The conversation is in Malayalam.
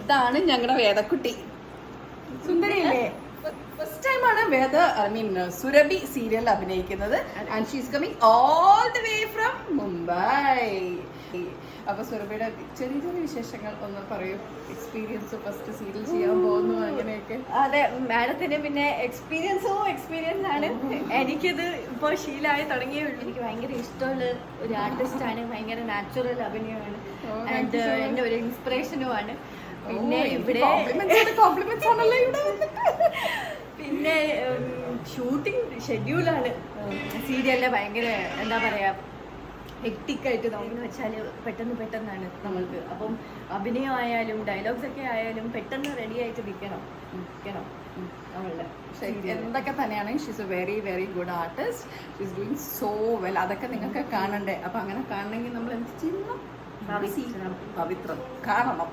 ഇതാണ് ഞങ്ങളുടെ വേദക്കുട്ടി. സുന്ദരിയല്ലേ? ഫസ്റ്റ് ടൈമാണ് സുരഭി സീരിയലിൽ അഭിനയിക്കുന്നത്. And she is coming all the way from Mumbai. അപ്പൊ സുരഭിയുടെ ചെറിയ ചെറിയ വിശേഷങ്ങൾ ഒന്ന് പറയൂ. എക്സ്പീരിയൻസ്, ഫസ്റ്റ് സീരിയൽ ചെയ്യാൻ പോകുന്നു, അങ്ങനെയൊക്കെ. അതെ, മാഡത്തിന് പിന്നെ എക്സ്പീരിയൻസ് ആണ്. എനിക്കിത് ഇപ്പോൾ ശീലമായി തുടങ്ങിയേ ഉള്ളൂ. എനിക്ക് ഭയങ്കര ഇഷ്ടമുള്ള ഒരു ആർട്ടിസ്റ്റാണ്. ഭയങ്കര നാച്ചുറൽ അഭിനയമാണ്. ആൻഡ് എൻ്റെ ഒരു ഇൻസ്പിറേഷനുമാണ്. പിന്നെ ഇവിടെ പിന്നെ ഷൂട്ടിംഗ് ഷെഡ്യൂളാണ് സീരിയലിലെ. ഭയങ്കര എന്താ പറയാ, ഹെക്റ്റിക്കായിട്ട് നമുക്ക് വെച്ചാൽ പെട്ടെന്നാണ് നമ്മൾക്ക്. അപ്പം അഭിനയമായാലും ഡയലോഗ്സ് ഒക്കെ ആയാലും പെട്ടെന്ന് റെഡി ആയിട്ട് നിൽക്കണം നമ്മളുടെ. എന്തൊക്കെ തന്നെയാണ്, she's A very very good artist. She's doing so well. അതൊക്കെ നിങ്ങൾക്ക് കാണണ്ടേ? അപ്പൊ അങ്ങനെ കാണണമെങ്കിൽ നമ്മൾ എന്ത് ചെയ്യണം? പവിത്രം കാണണം.